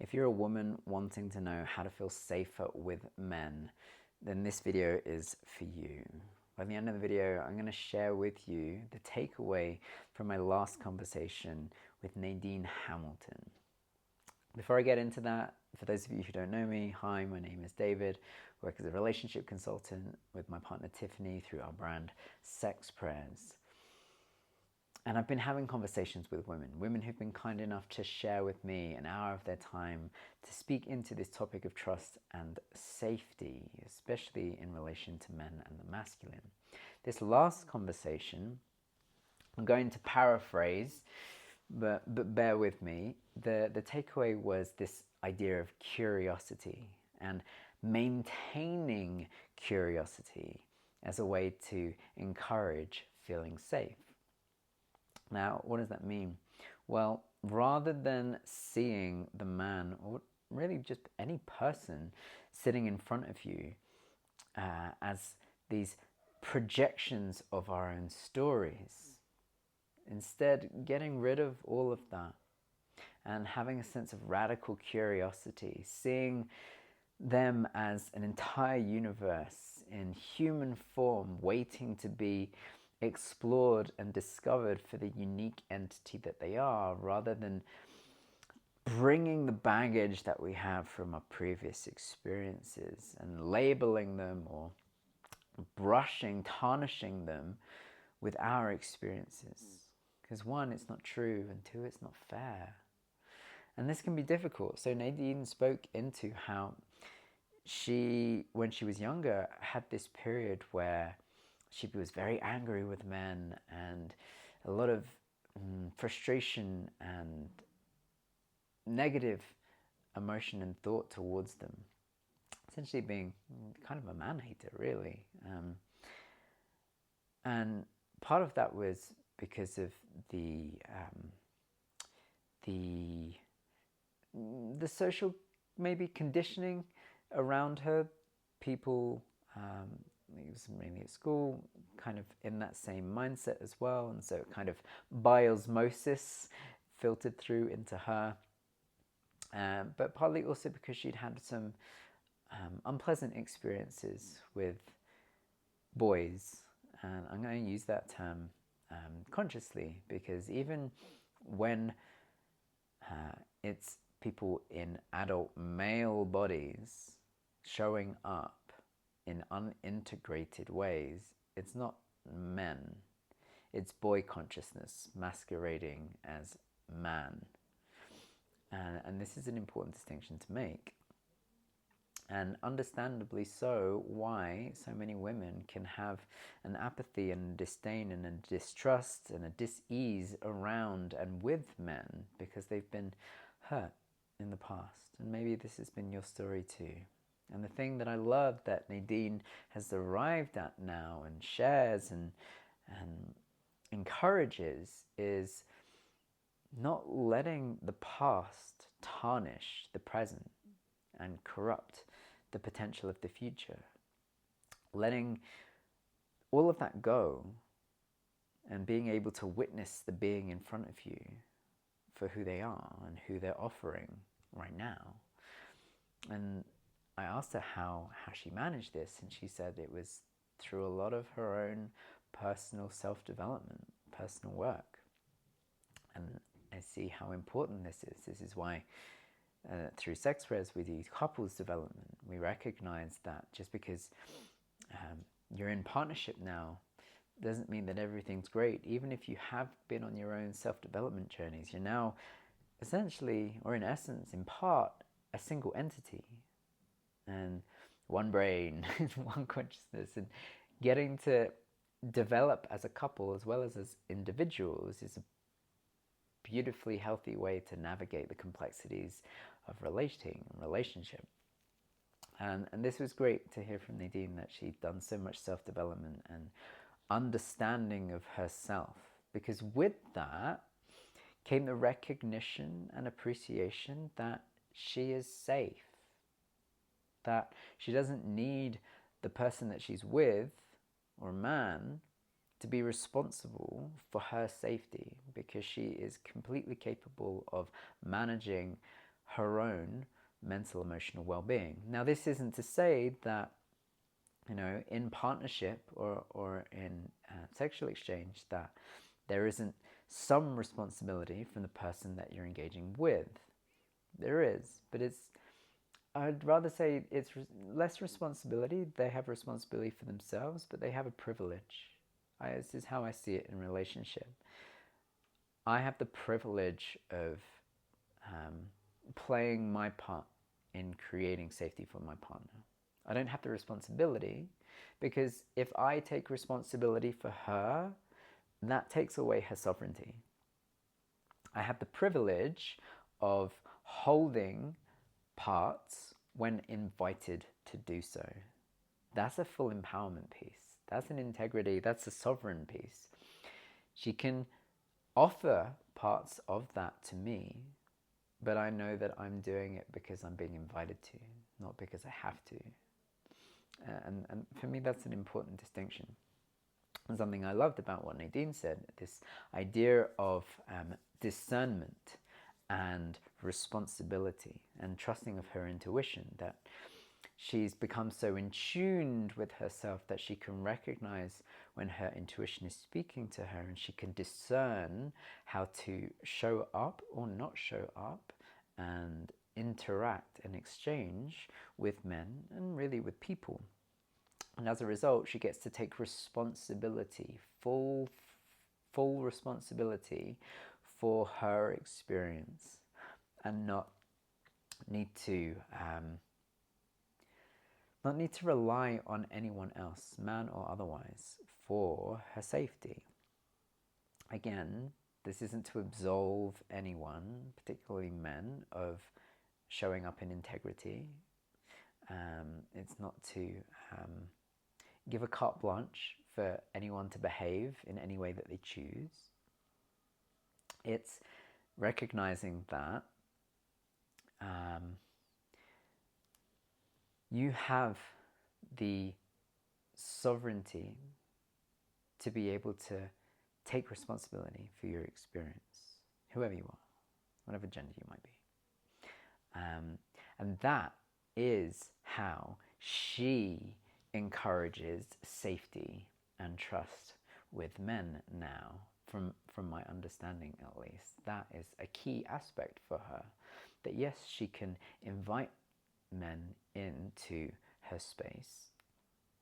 If you're a woman wanting to know how to feel safer with men, then this video is for you. By the end of the video, I'm going to share with you the takeaway from my last conversation with Nadine Hamilton. Before I get into that, for those of you who don't know me, hi, my name is David. I work as a relationship consultant with my partner Tiffany through our brand Sex.Prayers. And I've been having conversations with women who've been kind enough to share with me an hour of their time to speak into this topic of trust and safety, especially in relation to men and the masculine. This last conversation, I'm going to paraphrase, but bear with me. The takeaway was this idea of curiosity and maintaining curiosity as a way to encourage feeling safe. Now, what does that mean? Well, rather than seeing the man, or really just any person sitting in front of you as these projections of our own stories, instead getting rid of all of that and having a sense of radical curiosity, seeing them as an entire universe in human form waiting to be explored and discovered for the unique entity that they are, rather than bringing the baggage that we have from our previous experiences and labeling them or tarnishing them with our experiences. Because one, it's not true, and two, it's not fair. And this can be difficult. So Nadine spoke into how she, when she was younger, had this period where she was very angry with men and a lot of frustration and negative emotion and thought towards them. Essentially being kind of a man-hater, really. And part of that was because of the social maybe conditioning around her. People, it was mainly at school, kind of in that same mindset as well, and so it kind of by osmosis filtered through into her. But partly also because she'd had some unpleasant experiences with boys, and I'm going to use that term consciously, because even when it's people in adult male bodies showing up in unintegrated ways, it's not men. It's boy consciousness masquerading as man. And this is an important distinction to make. And understandably so, why so many women can have an apathy and a disdain and a distrust and a dis-ease around and with men because they've been hurt in the past. And maybe this has been your story too. And the thing that I love that Nadine has arrived at now and shares and encourages is not letting the past tarnish the present and corrupt the potential of the future. Letting all of that go and being able to witness the being in front of you for who they are and who they're offering right now. And I asked her how she managed this, and she said it was through a lot of her own personal self-development, personal work. And I see how important this is. This is why through Sex.Prayers we do couples development. We recognize that just because you're in partnership now doesn't mean that everything's great. Even if you have been on your own self-development journeys, you're now essentially, or in essence, in part, a single entity. And one brain, one consciousness, and getting to develop as a couple as well as individuals is a beautifully healthy way to navigate the complexities of relationship. And this was great to hear from Nadine, that she'd done so much self-development and understanding of herself, because with that came the recognition and appreciation that she is safe, that she doesn't need the person that she's with, or man, to be responsible for her safety, because she is completely capable of managing her own mental, emotional well-being. Now, this isn't to say that, you know, in partnership or in sexual exchange, that there isn't some responsibility from the person that you're engaging with. There is, but I'd rather say it's less responsibility. They have responsibility for themselves, but they have a privilege. This is how I see it in relationship. I have the privilege of playing my part in creating safety for my partner. I don't have the responsibility, because if I take responsibility for her, that takes away her sovereignty. I have the privilege of holding parts when invited to do so. That's a full empowerment piece. That's an integrity. That's a sovereign piece. She can offer parts of that to me, but I know that I'm doing it because I'm being invited to, not because I have to. And for me, that's an important distinction. And something I loved about what Nadine said, this idea of discernment and responsibility and trusting of her intuition, that she's become so in tune with herself that she can recognize when her intuition is speaking to her, and she can discern how to show up or not show up and interact and exchange with men and really with people. And as a result, she gets to take responsibility, full responsibility for her experience, and not need to rely on anyone else, man or otherwise, for her safety. Again, this isn't to absolve anyone, particularly men, of showing up in integrity. It's not to give a carte blanche for anyone to behave in any way that they choose. It's recognizing that you have the sovereignty to be able to take responsibility for your experience, whoever you are, whatever gender you might be. And that is how she encourages safety and trust with men now, from my understanding at least. That is a key aspect for her, that yes, she can invite men into her space,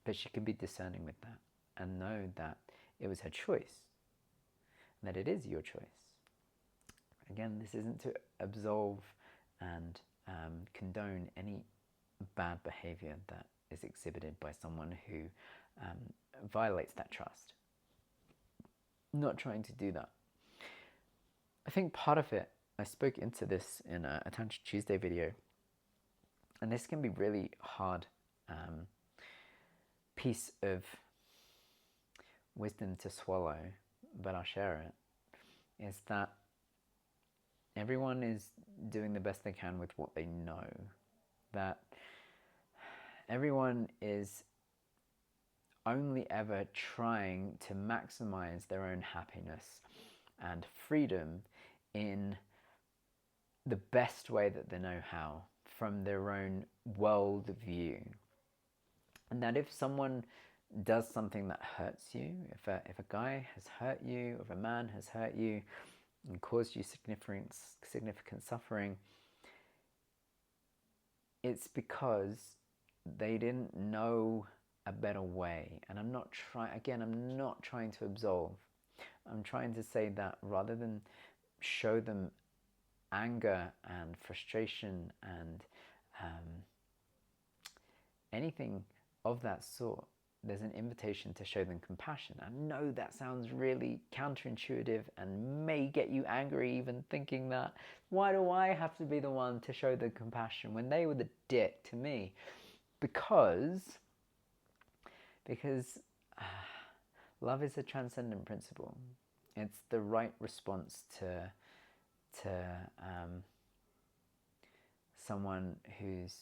but she can be discerning with that and know that it was her choice, and that it is your choice. Again, this isn't to absolve and condone any bad behavior that is exhibited by someone who violates that trust. I'm not trying to do that. I think part of it, I spoke into this in a Tantra Tuesday video, and this can be really hard piece of wisdom to swallow, but I'll share it, is that everyone is doing the best they can with what they know. That everyone is only ever trying to maximize their own happiness and freedom in the best way that they know how, from their own world view. And that if someone does something that hurts you, if a guy has hurt you, if a man has hurt you and caused you significant suffering, it's because they didn't know a better way. And I'm not trying to absolve. I'm trying to say that rather than show them anger and frustration and anything of that sort, there's an invitation to show them compassion. I know that sounds really counterintuitive and may get you angry even thinking that. Why do I have to be the one to show the compassion when they were the dick to me? Because love is a transcendent principle. It's the right response to someone who's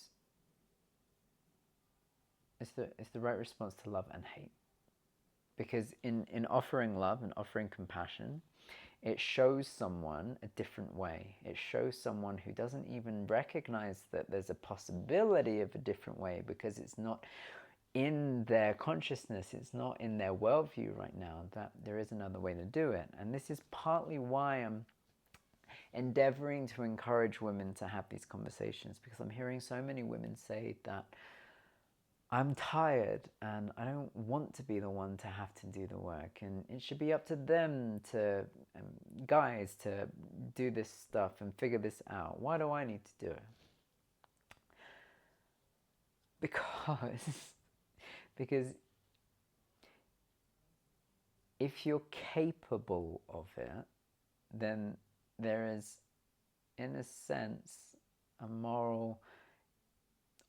it's the right response to love and hate. Because in offering love and offering compassion, it shows someone a different way. It shows someone who doesn't even recognize that there's a possibility of a different way, because it's not in their consciousness, it's not in their worldview right now, that there is another way to do it. And this is partly why I'm endeavoring to encourage women to have these conversations, because I'm hearing so many women say that I'm tired and I don't want to be the one to have to do the work, and it should be up to them to, guys, to do this stuff and figure this out. Why do I need to do it? Because if you're capable of it, then there is, in a sense, a moral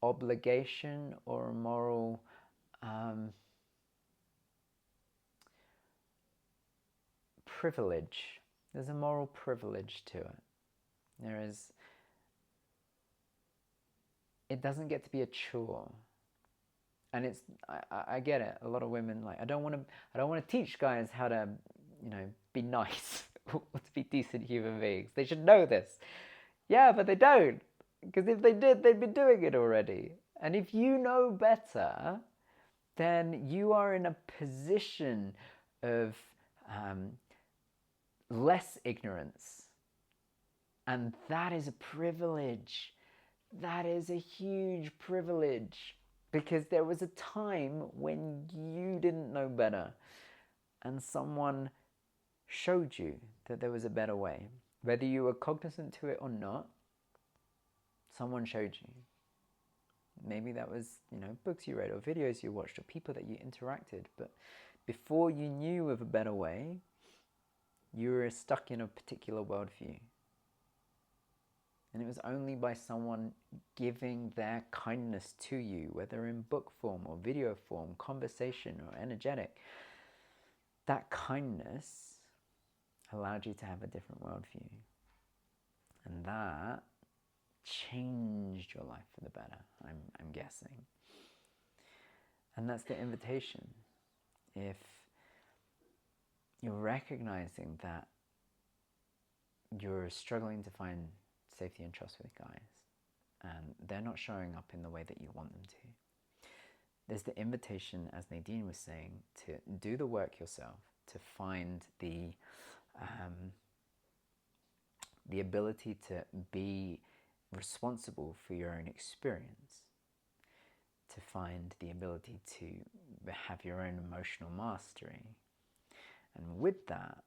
obligation or a moral privilege. There's a moral privilege to it. There is. It doesn't get to be a chore. And it's, I get it. A lot of women, like, I don't want to teach guys how to, be nice or to be decent human beings. They should know this. Yeah, but they don't. Because if they did, they'd be doing it already. And if you know better, then you are in a position of less ignorance. And that is a privilege. That is a huge privilege. Because there was a time when you didn't know better, and someone showed you that there was a better way. Whether you were cognizant to it or not, someone showed you. Maybe that was, books you read or videos you watched or people that you interacted. But before you knew of a better way, you were stuck in a particular worldview. And it was only by someone giving their kindness to you, whether in book form or video form, conversation or energetic, that kindness allowed you to have a different worldview. And that changed your life for the better, I'm guessing. And that's the invitation. If you're recognizing that you're struggling to find safety and trust with guys, and they're not showing up in the way that you want them to, there's the invitation, as Nadine was saying, to do the work yourself, to find the ability to be responsible for your own experience, to find the ability to have your own emotional mastery. And with that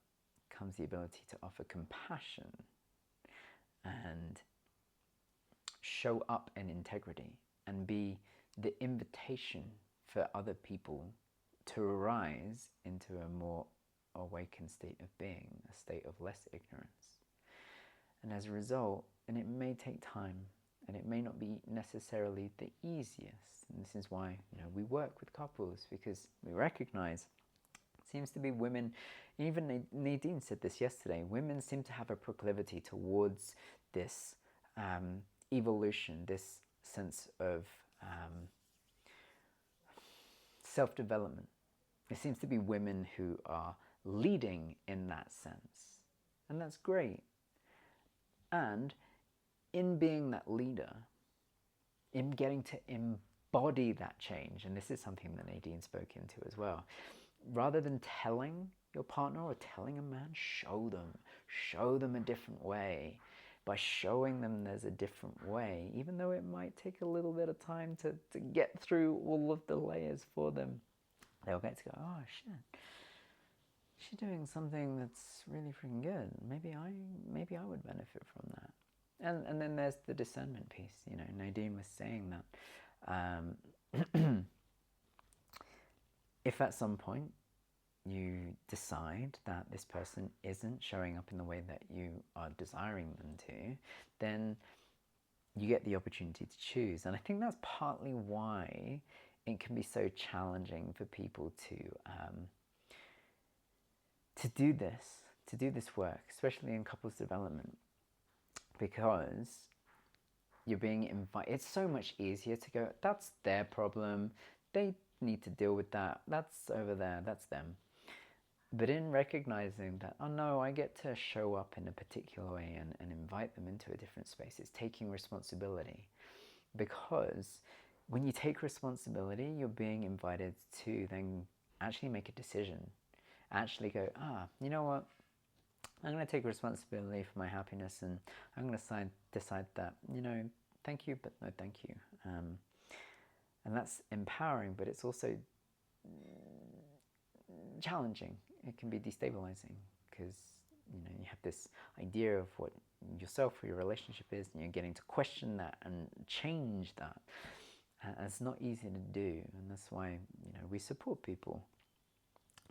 comes the ability to offer compassion and show up in integrity and be the invitation for other people to arise into a more awakened state of being, a state of less ignorance. And as a result, and it may take time, and it may not be necessarily the easiest, and this is why we work with couples, because we recognize it seems to be women, even Nadine said this yesterday, women seem to have a proclivity towards this evolution, this sense of self-development. It seems to be women who are leading in that sense, and that's great. And in being that leader, in getting to embody that change, and this is something that Nadine spoke into as well, rather than telling your partner or telling a man, show them a different way. By showing them there's a different way, even though it might take a little bit of time to get through all of the layers for them, they'll get to go, oh shit, she's doing something that's really freaking good. Maybe I would benefit from that. And then there's the discernment piece. Nadine was saying that if at some point you decide that this person isn't showing up in the way that you are desiring them to, then you get the opportunity to choose. And I think that's partly why it can be so challenging for people to do this work, especially in couples development, because you're being invited. It's so much easier to go, that's their problem. They need to deal with that. That's over there, that's them. But in recognizing that, oh no, I get to show up in a particular way and invite them into a different space, it's taking responsibility. Because when you take responsibility, you're being invited to then actually make a decision. Actually go, you know what? I'm going to take responsibility for my happiness, and I'm going to decide that, thank you, but no thank you. And that's empowering, but it's also challenging. It can be destabilizing because you have this idea of what yourself or your relationship is, and you're getting to question that and change that. And it's not easy to do, and that's why we support people.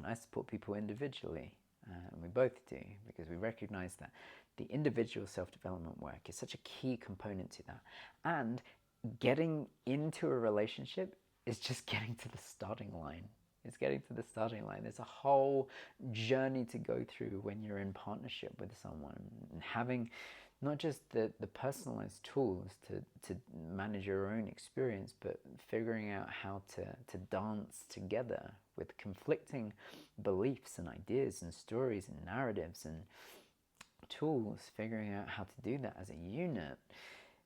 I support people individually, and we both do, because we recognize that the individual self-development work is such a key component to that. And getting into a relationship is just getting to the starting line. It's getting to the starting line. There's a whole journey to go through when you're in partnership with someone, and having not just the personalized tools to manage your own experience, but figuring out how to dance together with conflicting beliefs and ideas and stories and narratives and tools. Figuring out how to do that as a unit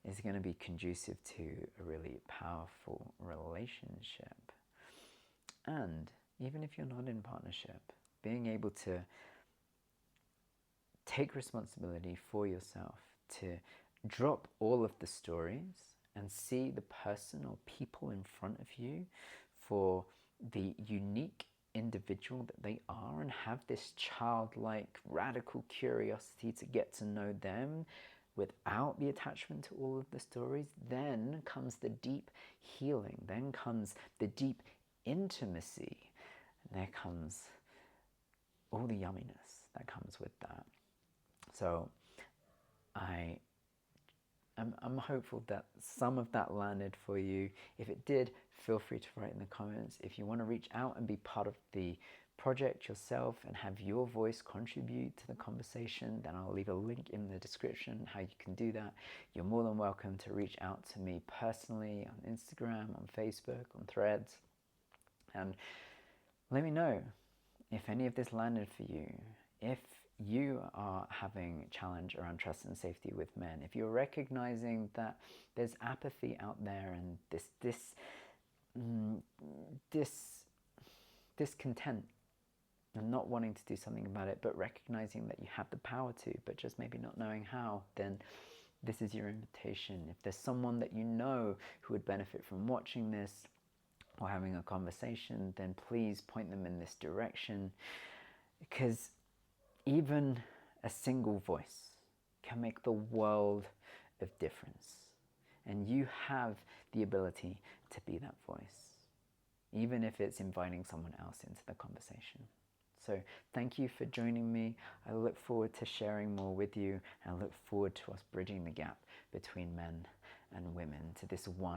is going to be conducive to a really powerful relationship. And even if you're not in partnership, being able to take responsibility for yourself, to drop all of the stories and see the person or people in front of you for the unique individual that they are, and have this childlike, radical curiosity to get to know them without the attachment to all of the stories, then comes the deep healing, then comes the deep intimacy, and there comes all the yumminess that comes with that. So I'm hopeful that some of that landed for you. If it did, feel free to write in the comments. If you want to reach out and be part of the project yourself and have your voice contribute to the conversation, then I'll leave a link in the description how you can do that. You're more than welcome to reach out to me personally on Instagram, on Facebook, on Threads, and let me know if any of this landed for you. If you are having a challenge around trust and safety with men, if you're recognizing that there's apathy out there and this discontent and not wanting to do something about it, but recognizing that you have the power to, but just maybe not knowing how, then this is your invitation. If there's someone that you know who would benefit from watching this or having a conversation, then please point them in this direction, because even a single voice can make the world of difference. And you have the ability to be that voice, even if it's inviting someone else into the conversation. So thank you for joining me. I look forward to sharing more with you, and I look forward to us bridging the gap between men and women to this one